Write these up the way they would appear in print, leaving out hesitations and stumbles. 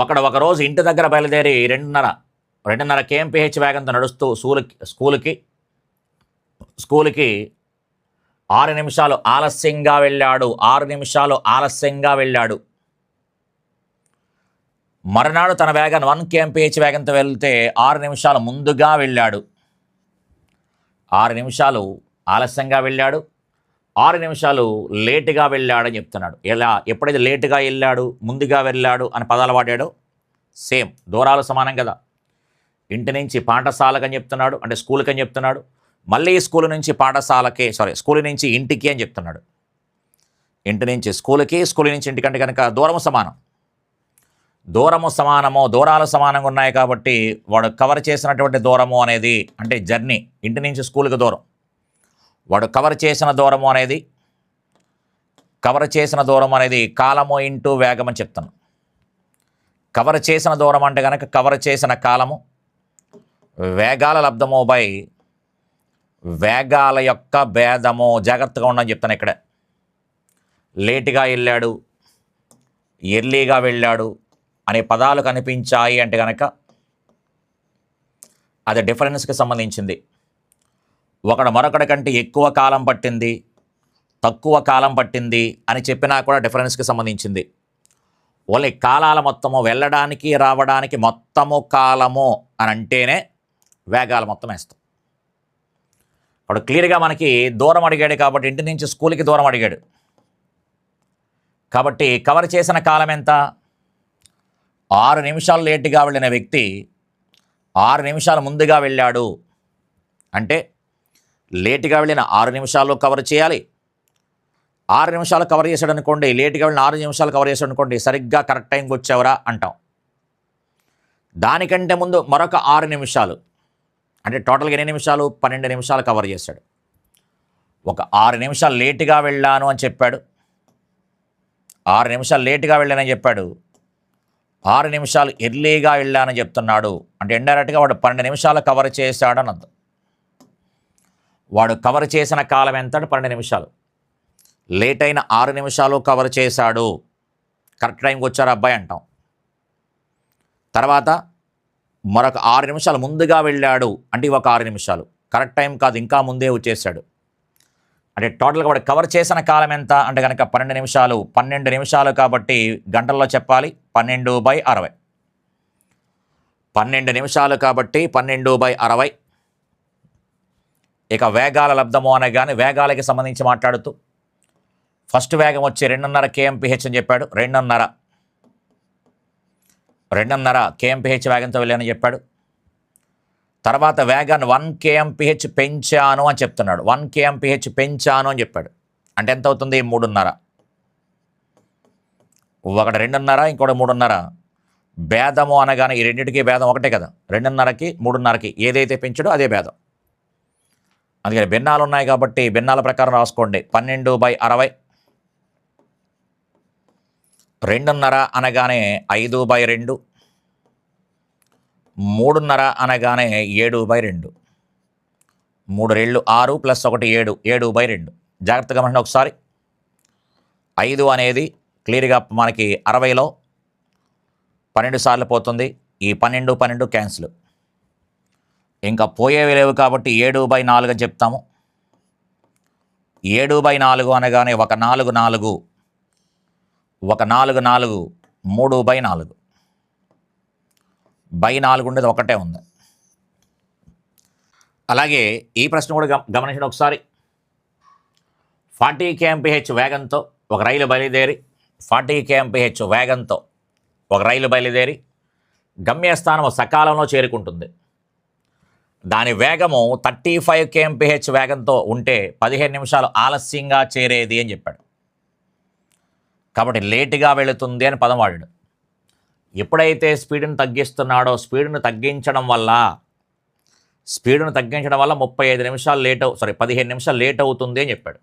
ఒకరోజు ఇంటి దగ్గర బయలుదేరి 2.5 kmph వేగంతో నడుస్తూ స్కూల్కి 6 నిమిషాలు ఆలస్యంగా వెళ్ళాడు. మరునాడు తన వేగాన్ని 1 kmph వేగంతో వెళ్తే 6 నిమిషాలు ముందుగా వెళ్ళాడు. 6 నిమిషాలు ఆలస్యంగా వెళ్ళాడు, 6 నిమిషాలు లేటుగా వెళ్ళాడని చెప్తున్నాడు. ఎప్పుడైతే లేటుగా వెళ్ళాడు, ముందుగా వెళ్ళాడు అని పదాలు వాడాడో సేమ్ దూరాలు సమానం కదా. ఇంటి నుంచి పాఠశాలకు అని చెప్తున్నాడు, అంటే స్కూల్కి అని చెప్తున్నాడు. మళ్ళీ స్కూల్ నుంచి ఇంటికి అని చెప్తున్నాడు. ఇంటి నుంచి స్కూల్కి, స్కూల్ నుంచి ఇంటికంటే కనుక దూరాలు సమానంగా ఉన్నాయి కాబట్టి వాడు కవర్ చేసినటువంటి దూరము అనేది అంటే జర్నీ, ఇంటి నుంచి స్కూల్కి దూరం, వాడు కవర్ చేసిన దూరం అనేది కాలము ఇంటూ వేగం అని చెప్తాను. కవర్ చేసిన దూరం అంటే కనుక కవర్ చేసిన కాలము వేగాల లబ్ధము బై వేగాల యొక్క భేదము. జాగ్రత్తగా ఉండని చెప్తాను. ఇక్కడ లేటుగా వెళ్ళాడు, ఎర్లీగా వెళ్ళాడు అనే పదాలు కనిపించాయి అంటే కనుక అది డిఫరెన్స్కి సంబంధించింది. ఒకడు మరొకటి కంటే ఎక్కువ కాలం పట్టింది, తక్కువ కాలం పట్టింది అని చెప్పినా కూడా డిఫరెన్స్కి సంబంధించింది. ఓన్లీ కాలాల మొత్తము, వెళ్ళడానికి రావడానికి మొత్తము కాలము అని అంటేనే వేగాల మొత్తం వేస్తాం. ఇప్పుడు క్లియర్గా మనకి దూరం అడిగాడు కాబట్టి ఇంటి నుంచి స్కూల్కి దూరం అడిగాడు కాబట్టి కవర్ చేసిన కాలం ఎంత? 6 నిమిషాలు లేటుగా వెళ్ళిన వ్యక్తి 6 నిమిషాలు ముందుగా వెళ్ళాడు అంటే లేటుగా వెళ్ళిన 6 నిమిషాలు కవర్ చేయాలి. 6 నిమిషాలు కవర్ చేశాడు అనుకోండి, లేటుగా వెళ్ళిన 6 నిమిషాలు కవర్ చేశాడు అనుకోండి, సరిగ్గా కరెక్ట్ టైంకి వచ్చావరా అంటాం. దానికంటే ముందు మరొక 6 నిమిషాలు అంటే టోటల్గా ఎన్ని నిమిషాలు? 12 నిమిషాలు కవర్ చేశాడు. ఒక 6 నిమిషాలు లేటుగా వెళ్ళాను అని చెప్పాడు, 6 నిమిషాలు లేటుగా వెళ్ళానని చెప్పాడు, 6 నిమిషాలు ఎర్లీగా వెళ్ళానని చెప్తున్నాడు. అంటే ఇండైరెక్ట్గా వాడు 12 నిమిషాలు కవర్ చేశాడు అని అర్థం. వాడు కవర్ చేసిన కాలం ఎంత? 12 నిమిషాలు. లేట్ అయిన 6 నిమిషాలు కవర్ చేశాడు, కరెక్ట్ టైంకి వచ్చారు అబ్బాయి అంటాం. తర్వాత మరొక 6 నిమిషాలు ముందుగా వెళ్ళాడు అంటే ఒక 6 నిమిషాలు, కరెక్ట్ టైం కాదు, ఇంకా ముందే వచ్చేసాడు. అంటే టోటల్గా వాడు కవర్ చేసిన కాలం ఎంత అంటే కనుక 12 నిమిషాలు కాబట్టి గంటల్లో చెప్పాలి 12/60. 12 నిమిషాలు కాబట్టి 12/60. ఇక వేగాల లబ్ధము అనగానే వేగాలకి సంబంధించి మాట్లాడుతూ ఫస్ట్ వేగం వచ్చి 2.5 kmph అని చెప్పాడు. 2.5 kmph వేగంతో వెళ్ళానని చెప్పాడు. తర్వాత వేగాన్ని 1 kmph పెంచాను అని చెప్తున్నాడు. 1 kmph పెంచాను అని చెప్పాడు. అంటే ఎంత అవుతుంది? 3.5. ఒకటి 2.5, ఇంకోటి 3.5. భేదము అనగానే ఈ రెండింటికి భేదం ఒకటే కదా. 2.5కి 3.5కి ఏదైతే పెంచాడో అదే భేదం. అందుకని భిన్నాలు ఉన్నాయి కాబట్టి భిన్నాల ప్రకారం రాసుకోండి. 12/60. 2.5 అనగానే 5/2. 3.5 అనగానే 7/2. 3 రెళ్ళు 6 + 1 7, 7/2. జాగ్రత్తగా మనం ఒకసారి 5 అనేది క్లియర్గా మనకి 60లో 12 సార్లు పోతుంది. ఈ 12 క్యాన్సిల్, ఇంకా పోయేవి లేవు కాబట్టి 7/4 అని చెప్తాము. 7/4 అనగానే ఒక 4 4, ఒక 4 4, 3/4. 4 ఉండేది ఒకటే ఉంది. అలాగే ఈ ప్రశ్న కూడా గమనించండి ఒకసారి. 40 kmph వేగంతో ఒక రైలు బయలుదేరి 40 kmph వేగంతో ఒక రైలు బయలుదేరి గమ్యస్థానము సకాలంలో చేరుకుంటుంది. దాని వేగము 35 kmph వేగంతో ఉంటే 15 నిమిషాలు ఆలస్యంగా చేరేది అని చెప్పాడు. కాబట్టి లేటుగా వెళుతుంది అని పదం వాడాడు. ఎప్పుడైతే స్పీడ్ని తగ్గిస్తున్నాడో స్పీడ్ను తగ్గించడం వల్ల 35 నిమిషాలు 15 నిమిషాలు లేట్ అవుతుంది అని చెప్పాడు.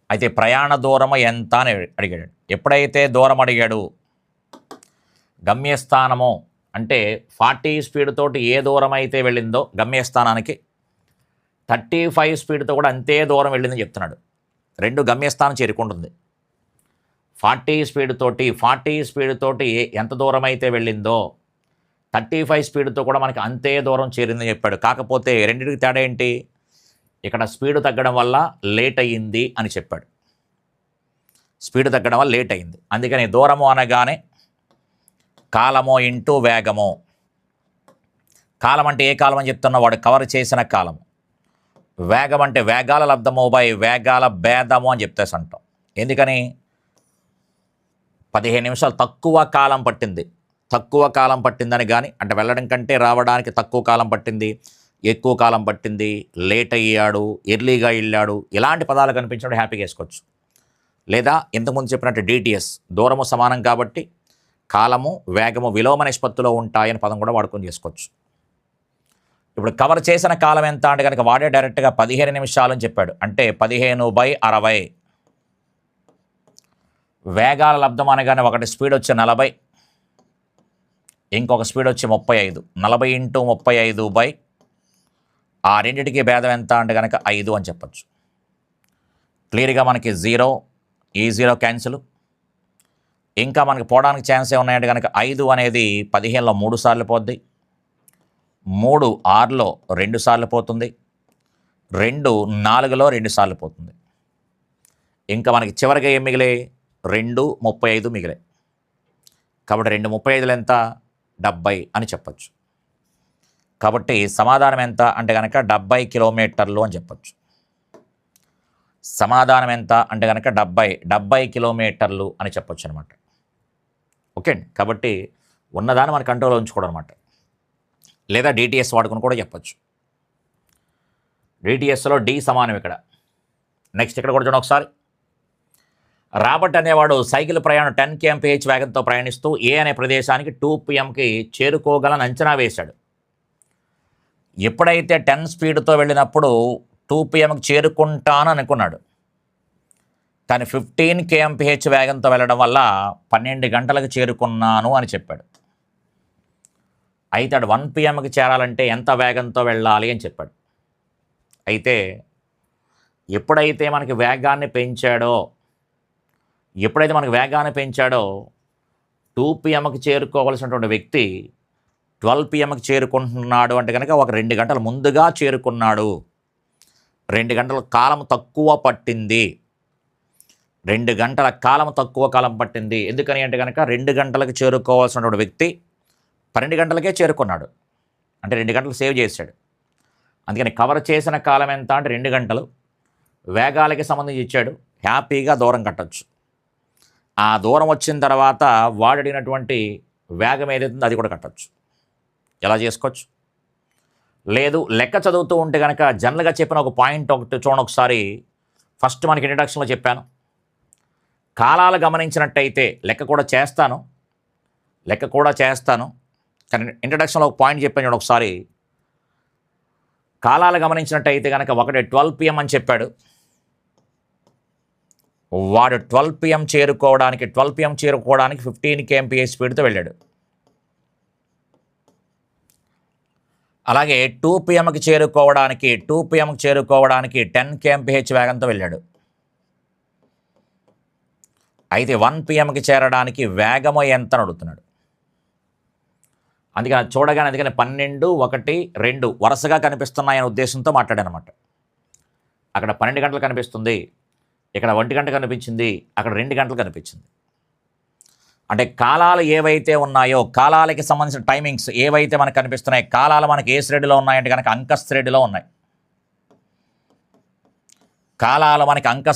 అయితే ప్రయాణ దూరము ఎంత అని అడిగాడు. ఎప్పుడైతే దూరం అడిగాడు, గమ్యస్థానము అంటే 40 స్పీడ్ తోటి ఏ దూరం అయితే వెళ్ళిందో గమ్యస్థానానికి 35 స్పీడ్తో కూడా అంతే దూరం వెళ్ళిందని చెప్తున్నాడు. 2 గమ్యస్థానం చేరుకుంటుంది. ఫార్టీ స్పీడ్ తోటి ఎంత దూరం అయితే వెళ్ళిందో 35 స్పీడ్తో కూడా మనకి అంతే దూరం చేరిందని చెప్పాడు. కాకపోతే రెండింటికి తేడా ఏంటి? ఇక్కడ స్పీడ్ తగ్గడం వల్ల లేట్ అయ్యింది అని చెప్పాడు. స్పీడ్ తగ్గడం వల్ల లేట్ అయింది. అందుకని దూరము అనగానే కాలము ఇంటూ వేగము. కాలం అంటే ఏ కాలం అని చెప్తున్నా? వాడు కవర్ చేసిన కాలం. వేగం అంటే వేగాల లబ్ధము బై వేగాల భేదము అని చెప్తేసి అంటాం. ఎందుకని? 15 నిమిషాలు తక్కువ కాలం పట్టిందని కానీ, అంటే వెళ్ళడం కంటే రావడానికి తక్కువ కాలం పట్టింది, ఎక్కువ కాలం పట్టింది, లేట్ అయ్యాడు, ఎర్లీగా వెళ్ళాడు, ఇలాంటి పదాలు కనిపించినప్పుడు హ్యాపీగా వేసుకోవచ్చు. లేదా ఇంతకుముందు చెప్పినట్టు డిటిఎస్, దూరము సమానం కాబట్టి కాలము వేగము విలోమ నిష్పత్తిలో ఉంటాయని పదం కూడా వాడుకొని చేసుకోవచ్చు. ఇప్పుడు కవర్ చేసిన కాలం ఎంత అంటే కనుక వాడే డైరెక్ట్గా 15 నిమిషాలు అని చెప్పాడు. అంటే 15/60. వేగాల లబ్ధం అనగానే ఒకటి స్పీడ్ వచ్చి 40, ఇంకొక స్పీడ్ వచ్చి 35. 40 × 35 ఆ రెండింటికి భేదం ఎంత అంటే కనుక 5 అని చెప్పచ్చు. క్లియర్గా మనకి 0 ఈ 0 క్యాన్సిల్. ఇంకా మనకి పోవడానికి ఛాన్స్ ఏమున్నాయంటే కనుక 5 అనేది 15లో 3 సార్లు పోద్ది, 3 6లో 2 సార్లు పోతుంది, 2 4లో 2 సార్లు పోతుంది. ఇంకా మనకి చివరిగా ఏం మిగిలే? 2 35 మిగిలే. కాబట్టి 2 35లు ఎంత? 70 అని చెప్పచ్చు. కాబట్టి సమాధానం ఎంత అంటే కనుక 70 కిలోమీటర్లు అని చెప్పచ్చు. సమాధానం ఎంత అంటే కనుక 70 కిలోమీటర్లు అని చెప్పొచ్చు అనమాట. ఓకే అండి. కాబట్టి ఉన్నదాన్ని మన కంట్రోల్లో ఉంచుకోవడం అనమాట. లేదా డిటిఎస్ వాడుకుని కూడా చెప్పచ్చు. డిటిఎస్లో డి సమానం ఇక్కడ. నెక్స్ట్ ఇక్కడ కూడా చూడండి ఒకసారి. రాబర్ట్ అనేవాడు సైకిల్ ప్రయాణం 10 km/h వేగంతో ప్రయాణిస్తూ ఏ అనే ప్రదేశానికి 2 pmకి చేరుకోగలని అంచనా వేశాడు. ఎప్పుడైతే 10 స్పీడ్తో వెళ్ళినప్పుడు 2 pmకి చేరుకుంటాను అనుకున్నాడు. కానీ 15 km/h వేగంతో వెళ్ళడం వల్ల 12 గంటలకు చేరుకున్నాను అని చెప్పాడు. అయితే 1 pmకి చేరాలంటే ఎంత వేగంతో వెళ్ళాలి అని చెప్పాడు. అయితే ఎప్పుడైతే మనకి వేగాన్ని పెంచాడో 2 pmకి చేరుకోవాల్సినటువంటి వ్యక్తి 12 pmకి చేరుకుంటున్నాడు అంటే కనుక ఒక 2 గంటలు ముందుగా చేరుకున్నాడు. 2 గంటల కాలం తక్కువ పట్టింది. 2 గంటల తక్కువ కాలం పట్టింది. ఎందుకని అంటే కనుక 2 గంటలకు చేరుకోవాల్సినటువంటి వ్యక్తి 12 గంటలకే చేరుకున్నాడు. అంటే 2 గంటలు సేవ్ చేశాడు. అందుకని కవర్ చేసిన కాలం ఎంత అంటే 2 గంటలు. వేగాలకి సంబంధించి ఇచ్చాడు. హ్యాపీగా దూరం కట్టచ్చు. ఆ దూరం వచ్చిన తర్వాత వాడినటువంటి వేగం ఏదైతుందో అది కూడా కట్టచ్చు. ఎలా చేసుకోవచ్చు? లేదు లెక్క చదువుతూ ఉంటే కనుక జనరల్గా చెప్పిన ఒక పాయింట్ ఒకటి చూడండి ఒకసారి. ఫస్ట్ మనకి ఇంట్రడక్షన్లో చెప్పాను, కాలాలు గమనించినట్టయితే లెక్క కూడా చేస్తాను కానీ ఇంట్రడక్షన్లో ఒక పాయింట్ చెప్పాను చూడండి ఒకసారి. కాలాలు గమనించినట్టయితే కనుక ఒకటి 12 pm అని చెప్పాడు. వాడు 12 pm చేరుకోవడానికి 15 km/h స్పీడ్తో వెళ్ళాడు. అలాగే 2 pmకి చేరుకోవడానికి 10 km/h వేగంతో వెళ్ళాడు. అయితే 1 pmకి చేరడానికి వేగము ఎంత అని అడుగుతున్నాడు. అందుకని చూడగానే 12, 1, 2 వరుసగా కనిపిస్తున్నాయనే ఉద్దేశంతో మాట్లాడానమాట. అక్కడ 12 గంటలు కనిపిస్తుంది, ఇక్కడ 1 గంట కనిపించింది, అక్కడ 2 గంటలు కనిపించింది. అంటే కాలాలు ఏవైతే ఉన్నాయో కాలాలకి సంబంధించిన టైమింగ్స్ ఏవైతే మనకు కనిపిస్తున్నాయి, కాలాలు మనకి ఏ శ్రేణిలో ఉన్నాయంటే కనుక అంక శ్రేణిలో ఉన్నాయి. కాలాలు మనకి అంక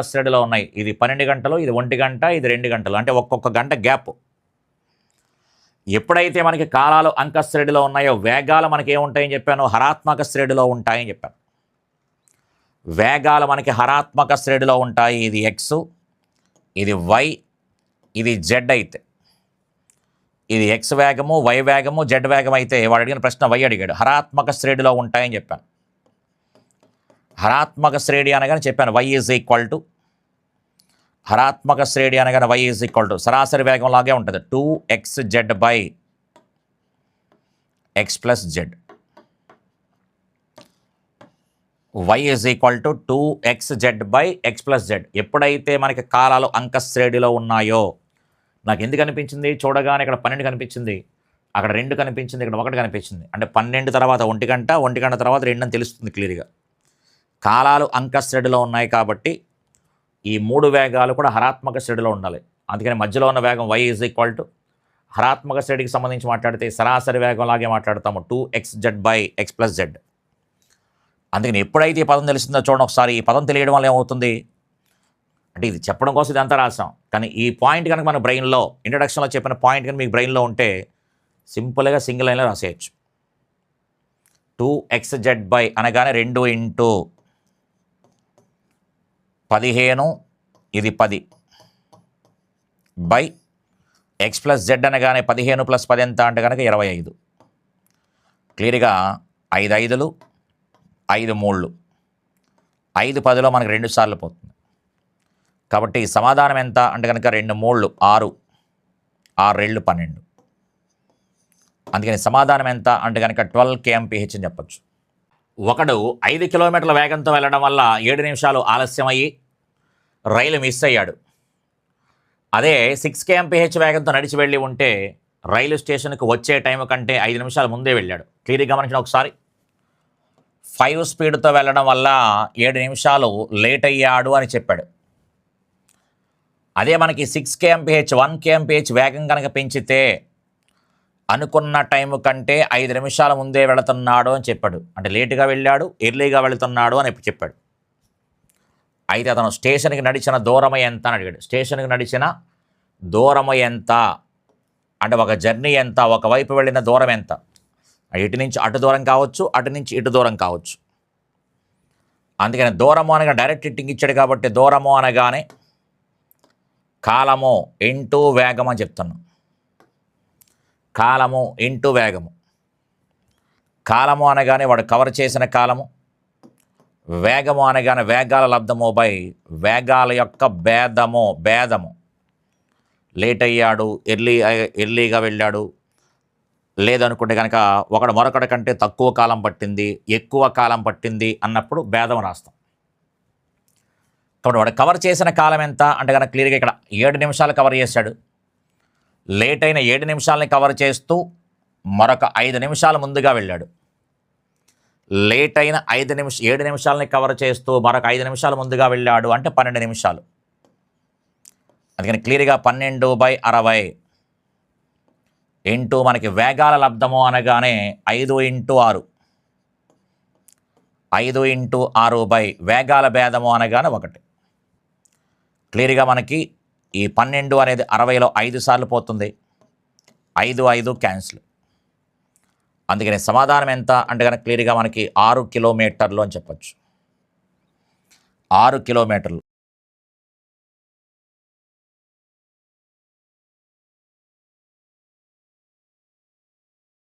శ్రేణిలో ఉన్నాయి. ఇది 12 గంటలు, ఇది 1 గంట, ఇది 2 గంటలు. అంటే ఒక్కొక్క గంట గ్యాప్. ఎప్పుడైతే మనకి కాలాలు అంక శ్రేణిలో ఉన్నాయో వేగాలు మనకి ఏముంటాయని చెప్పాను? హరాత్మక శ్రేణిలో ఉంటాయని చెప్పాను. వేగాలు మనకి హరాత్మక శ్రేణిలో ఉంటాయి. ఇది ఎక్స్, ఇది వై, ఇది జెడ్. అయితే ఇది ఎక్స్ వేగము, వై వేగము, జెడ్ వేగం. అయితే వాడు అడిగిన ప్రశ్న వై అడిగాడు. హరాత్మక శ్రేణిలో ఉంటాయని చెప్పాను. హరాత్మక శ్రేణి అనగానే చెప్పాను వై ఈజ్ ఈక్వల్ టు, హరాత్మక శ్రేణి అనగానే వై ఈజ్ ఈక్వల్ టు సరాసరి వేగం లాగే ఉంటుంది 2xz/x + z. y is equal to 2xz/x+z. ఎప్పుడైతే మనకి కాలాలు అంకశ్రేణిలో ఉన్నాయో, నాకు ఎందుకు అనిపించింది చూడగానే ఇక్కడ 12 కనిపించింది, అక్కడ 2 కనిపించింది, ఇక్కడ 1 కనిపించింది. అంటే 12 తర్వాత 1 గంట, 1 గంట తర్వాత 2 అని తెలుస్తుంది క్లియర్గా. కాలాలు అంకశ్రేణిలో ఉన్నాయి కాబట్టి ఈ 3 వేగాలు కూడా హరాత్మక శ్రేణిలో ఉండాలి. అందుకని మధ్యలో ఉన్న వేగం y ఈజ్ ఈక్వల్ టు హరాత్మక శ్రేణికి సంబంధించి మాట్లాడితే సరాసరి వేగం లాగే మాట్లాడతాము, 2xz/x+z. అందుకని ఎప్పుడైతే ఈ పదం తెలుస్తుందో చూడండి ఒకసారి. ఈ పదం తెలియడం వల్ల ఏమవుతుంది అంటే, ఇది చెప్పడం కోసం ఇదంతా రాసాం, కానీ ఈ పాయింట్ కనుక మన బ్రెయిన్లో ఇంట్రడక్షన్లో చెప్పిన పాయింట్ కనుక మీకు బ్రెయిన్లో ఉంటే సింపుల్గా సింగిల్ లైన్లో రాసేయచ్చు. 2xz అనగానే 2 × 15 ఇది 10 బై x+z అనగానే 15 + 10 ఎంత అంటే కనుక 25. క్లియర్గా 5 5లు 5 3లు 5 10లో మనకు 2 సార్లు పోతుంది. కాబట్టి సమాధానం ఎంత అంటే కనుక 2 3లు 6, 6 2 12. అందుకని సమాధానం ఎంత అంటే కనుక 12 kmph అని చెప్పచ్చు. ఒకడు 5 కిలోమీటర్ల వేగంతో వెళ్ళడం వల్ల 7 నిమిషాలు ఆలస్యమయ్యి రైలు మిస్ అయ్యాడు. అదే 6 kmph వేగంతో నడిచి వెళ్ళి ఉంటే రైలు స్టేషన్కి వచ్చే టైం కంటే 5 నిమిషాల ముందే వెళ్ళాడు. క్లియర్గా గమనించిన ఒకసారి. 5 స్పీడ్తో వెళ్ళడం వల్ల 7 నిమిషాలు లేట్ అయ్యాడు అని చెప్పాడు. అదే మనకి 6 kmph 1 kmph వేగం కనుక పెంచితే అనుకున్న టైం కంటే 5 నిమిషాల ముందే వెళుతున్నాడు అని చెప్పాడు. అంటే లేటుగా వెళ్ళాడు, ఎర్లీగా వెళుతున్నాడు అని చెప్పాడు. అయితే అతను స్టేషన్కి నడిచిన దూరం ఎంత అని అడిగాడు. స్టేషన్కి నడిచిన దూరం ఎంత అంటే ఒక జర్నీ ఎంత, ఒకవైపు వెళ్ళిన దూరం ఎంత, ఇటు నుంచి అటు దూరం కావచ్చు, అటు నుంచి ఇటు దూరం కావచ్చు. అందుకని దూరము అనగా డైరెక్ట్ హిట్టింగ్ ఇచ్చాడు కాబట్టి దూరము అనగానే కాలము ఇంటూ వేగం అని చెప్తున్నాం. కాలము ఇంటూ వేగము. కాలము అనగానే వాడు కవర్ చేసిన కాలము, వేగము అనగానే వేగాల లబ్ధము బై వేగాల యొక్క భేదము. లేట్ అయ్యాడు, ఎర్లీగా వెళ్ళాడు, లేదనుకుంటే కనుక ఒకడు మరొకటి కంటే తక్కువ కాలం పట్టింది, ఎక్కువ కాలం పట్టింది అన్నప్పుడు భేదం రాస్తాం. కాబట్టి వాడు కవర్ చేసిన కాలం ఎంత అంటే కనుక క్లియర్గా ఇక్కడ 7 నిమిషాలు కవర్ చేశాడు. లేట్ అయిన 7 నిమిషాలని కవర్ చేస్తూ మరొక 5 నిమిషాలు ముందుగా వెళ్ళాడు. లేట్ అయిన 7 నిమిషాలని కవర్ చేస్తూ మరొక 5 నిమిషాలు ముందుగా వెళ్ళాడు అంటే 12 నిమిషాలు. అందుకని క్లియర్గా 12/60 ఇంటూ మనకి వేగాల లబ్ధము అనగానే 5 × 6, 5 × 6 బై వేగాల భేదము అనగానే 1. క్లియర్గా మనకి ఈ 12 అనేది 60లో 5 సార్లు పోతుంది, 5 5 క్యాన్సిల్. అందుకని సమాధానం ఎంత అంటే కనుక క్లియర్గా మనకి 6 కిలోమీటర్లు అని చెప్పచ్చు. 6 కిలోమీటర్లు.